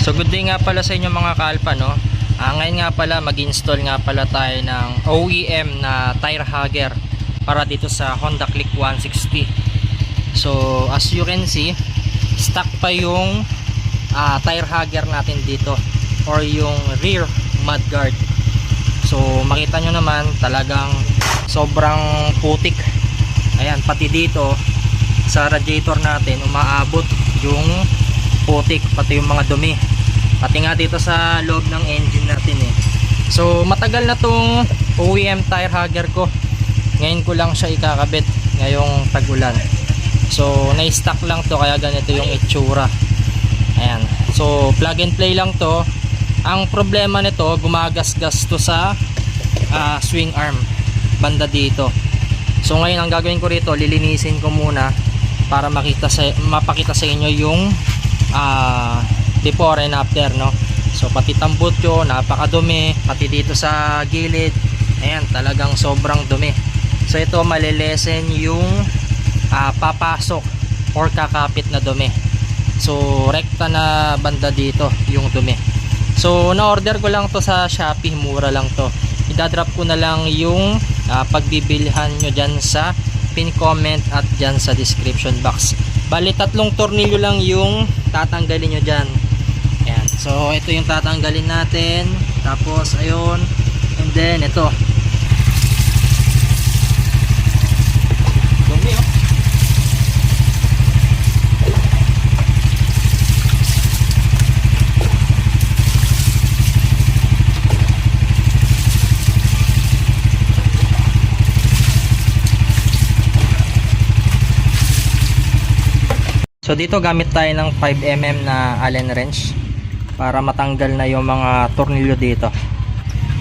So good day nga pala sa inyo mga kaalpa, no? Ngayon nga pala mag-install nga pala tayo ng OEM na tire hugger para dito sa Honda Click 160. So as you can see, stock pa yung tire hugger natin dito or yung rear mudguard. So makita nyo naman talagang sobrang putik. Ayan, pati dito sa radiator natin umaabot yung putik, pati yung mga dumi, pati nga dito sa loob ng engine natin eh. So matagal na tong OEM tire hugger ko, ngayon ko lang siya ikakabit ngayong tag-ulan. So na-stock lang to kaya ganito yung itsura. Ayan, so plug and play lang to. Ang problema nito, gumagasgas to sa swing arm banda dito. So ngayon ang gagawin ko rito, lilinisin ko muna para mapakita sa inyo yung before and after, no? So pati tambot yun, napakadumi, pati dito sa gilid, ayan, talagang sobrang dumi. So ito malilesen yung papasok or kakapit na dumi. So rekta na banda dito yung dumi. So na-order ko lang to sa Shopee, mura lang to. Idadrop ko na lang yung pagbibilhan nyo dyan sa pin comment at dyan sa description box. Bali 3 tornilyo lang yung tatanggalin nyo dyan. Ayan. So ito yung tatanggalin natin. Tapos ayun. And then ito. Dumi oh. So dito gamit tayo ng 5mm na Allen wrench para matanggal na yung mga tornilyo dito.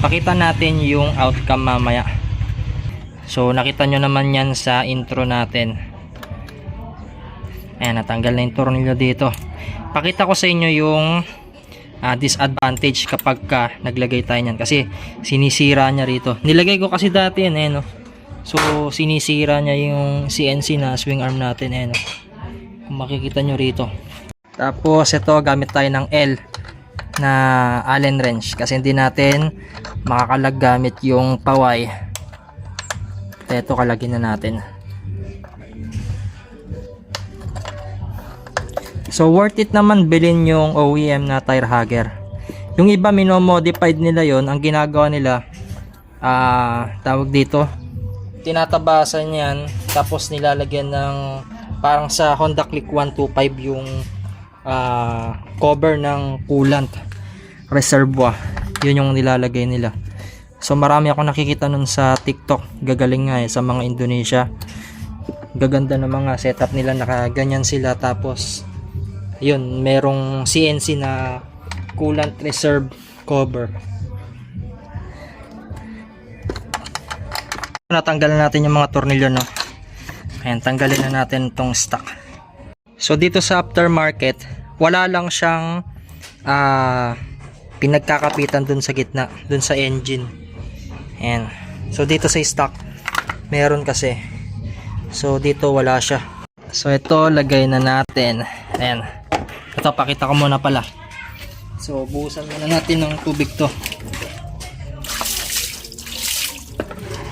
Pakita natin yung outcome mamaya. So nakita nyo naman yan sa intro natin. Ayan, natanggal na yung tornilyo dito. Pakita ko sa inyo yung disadvantage kapag naglagay tayo nyan, kasi sinisira niya rito. Nilagay ko kasi dati yan, no? So sinisira niya yung CNC na swing arm natin, no? Makikita nyo rito. Tapos ito gamit tayo ng L na Allen wrench kasi hindi natin makakalag gamit yung paway. Ito kalagin na natin. So worth it naman bilhin yung OEM na tire hugger. Yung iba minomodified nila yon. Ang ginagawa nila tawag dito, tinatabasan yan tapos nilalagyan ng parang sa Honda Click 125 yung cover ng coolant reservoir, yun yung nilalagay nila. So marami ako nakikita nun sa TikTok, gagaling nga sa mga Indonesia, gaganda ng mga setup nila, nakaganyan sila, tapos yun merong CNC na coolant reserve cover. Natanggalan natin yung mga tornilyo, no? Ayan, tanggalin na natin tong stock. So dito sa aftermarket, wala lang siyang pinagkakapitan dun sa gitna, dun sa engine. Ayan. So dito sa stock, meron kasi. So dito wala siya. So ito, lagay na natin. Ayan. Ito, pakita ko muna pala. So buhusan muna natin ng tubig to.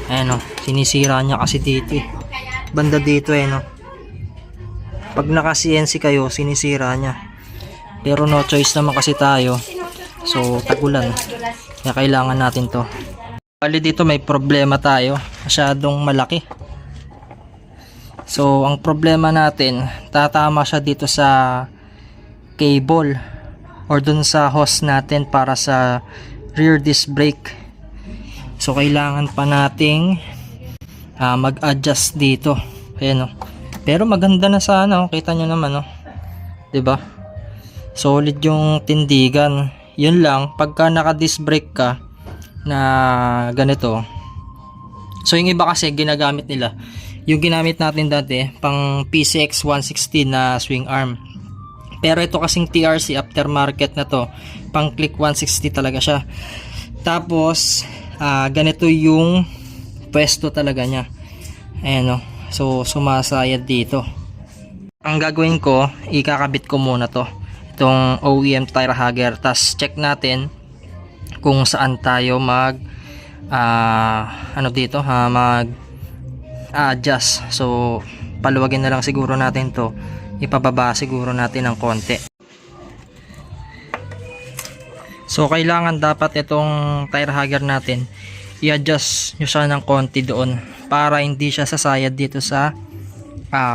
Ayan o, sinisira niya kasi dito eh. Banda dito no. Pag naka CNC kayo, sinisira niya. Pero no choice naman kasi tayo. So tagulan, kaya kailangan natin to. Bali dito may problema tayo, masyadong malaki. So ang problema natin, tatama siya dito sa cable or dun sa hose natin para sa rear disc brake. So kailangan pa nating mag-adjust dito. Ayan, pero maganda na sana, kita nyo naman, 'di ba? Solid yung tindigan. Yun lang, pagka naka-disc brake ka na ganito. So yung iba kasi ginagamit nila yung ginamit natin dati pang PCX 160 na swing arm. Pero ito kasing TRC aftermarket na to, pang Click 160 talaga siya. Tapos ganito yung pwesto talaga niya. Ayan so sumasayad dito. Ang gagawin ko, ikakabit ko muna to. itong OEM tire hugger. Tas check natin kung saan tayo mag mag adjust. So paluwagin na lang siguro natin to, ipababa siguro natin ng konti. So kailangan dapat itong tire hugger natin i-adjust nyo siya ng konti doon para hindi siya sasayad dito sa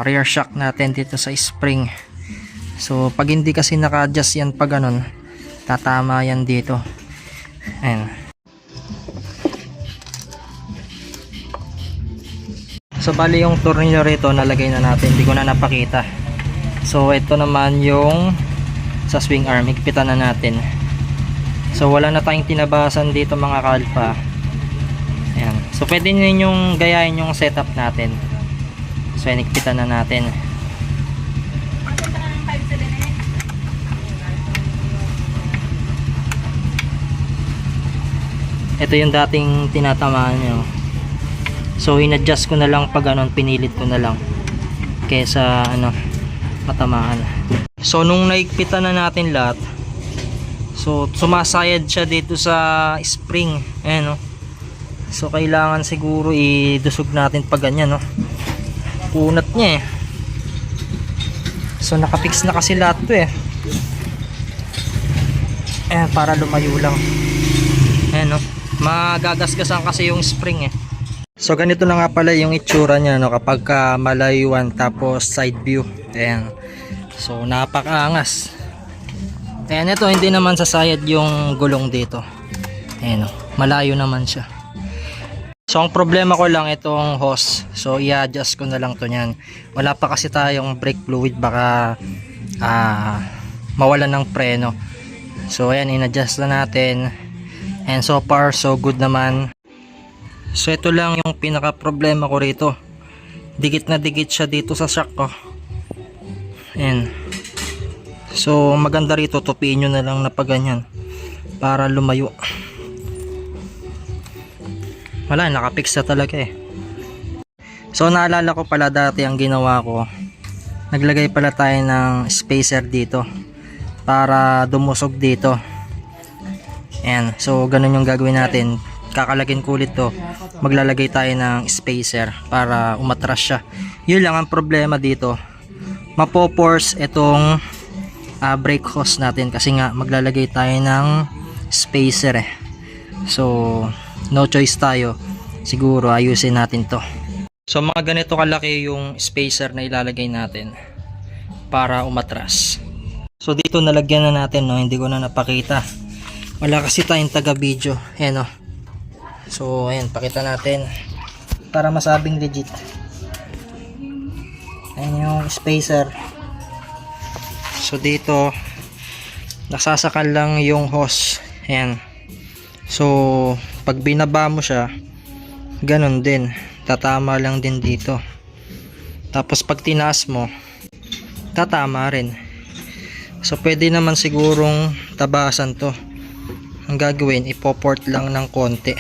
rear shock natin dito sa spring. So pag hindi kasi naka-adjust yan pag ganun, tatama yan dito. Ayan. So bali yung tornilyo rito nalagay na natin, hindi ko na napakita. So ito naman yung sa swing arm, higpitan na natin. So wala na tayong tinabasan dito mga kalpa. Ayan. So pwede ninyong gayahin yung setup natin. So higpitan na natin. Ito yung dating tinatamaan nyo. So in-adjust ko na lang pag ganun, pinilit ko na lang kesa matamaan. So nung naigpitan na natin lahat, so sumasayad siya dito sa spring. Ayan, so kailangan siguro idusog natin pag ganyan, punat niya So nakapix na kasi lahat to Ayan, para lumayo lang. Ayan, magagasgasan kasi yung spring So ganito na nga pala yung itsura niya kapag malayuan tapos side view. Ayan. So napakaangas. Ayan, ito hindi naman sasayad yung gulong dito. Ayan, malayo naman siya. So ang problema ko lang itong hose. So i-adjust ko na lang to niyan. Wala pa kasi tayong brake fluid, baka mawalan ng preno. So ayan, in-adjust na natin. And so far so good naman. So ito lang yung pinaka problema ko rito. Dikit na dikit siya dito sa shock ko. Ayan. So maganda rito, tupiin nyo na lang na pag ganyan para lumayo. Wala, nakapix na talaga So naalala ko pala dati ang ginawa ko, naglagay pala tayo ng spacer dito para dumusog dito. Ayan, so ganun yung gagawin natin. Kakalagin ko ulit to, maglalagay tayo ng spacer para umatras siya. Yun lang ang problema dito, mapoforce itong brake hose natin kasi nga maglalagay tayo ng spacer So no choice tayo, siguro ayusin natin to. So mga ganito kalaki yung spacer na ilalagay natin para umatras. So dito nalagyan na natin, hindi ko na napakita, wala kasi tayong taga video. Ayan So ayan, pakita natin para masabing legit. Ayan yung spacer. So dito nasasakal lang yung hose. Ayan. So pag binaba mo siya, ganun din, tatama lang din dito. Tapos pag tinaas mo, tatama rin. So pwede naman sigurong tabasan to. Ang gagawin, ipoport lang ng konti.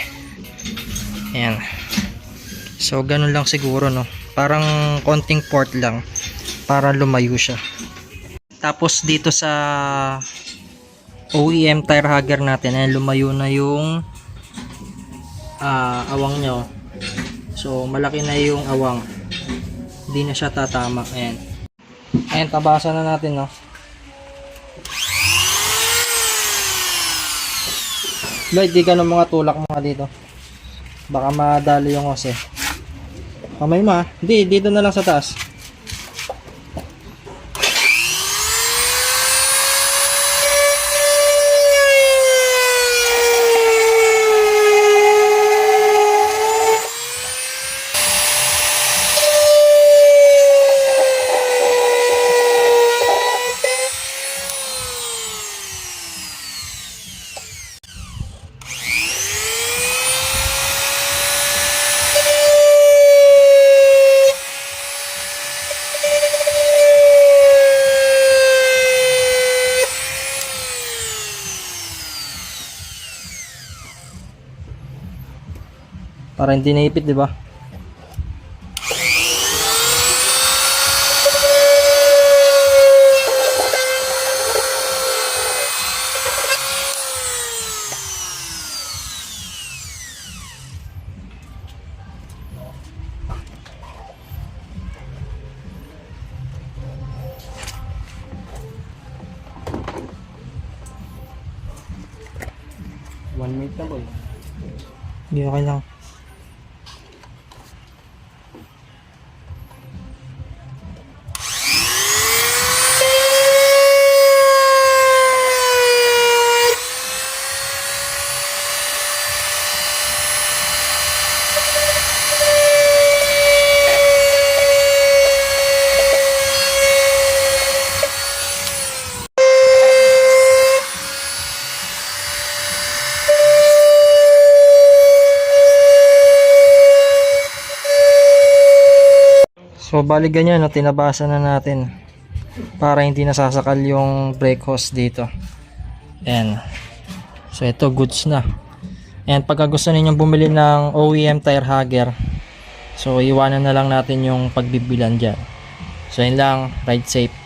Ayan. So ganun lang siguro, parang konting port lang para lumayo siya. Tapos dito sa OEM tire hugger natin, lumayo na yung awang nyo. So malaki na yung awang, hindi na siya tatama. Ayan. Ayan, tabasan na natin Lloyd, di ka ng mga tulak mga dito, baka madali yung hose kamay mo hindi, dito na lang sa taas. Para hindi naipit, di ba? 1 minute na boy. Hindi, okay lang. So bali ganyan, no, tinabasan na natin para hindi nasasakal yung brake hose dito. Ayan. So ito goods na. And pagka gusto ninyong bumili ng OEM tire hugger, so iwanan na lang natin yung pagbibilan dyan. So yun lang, ride safe.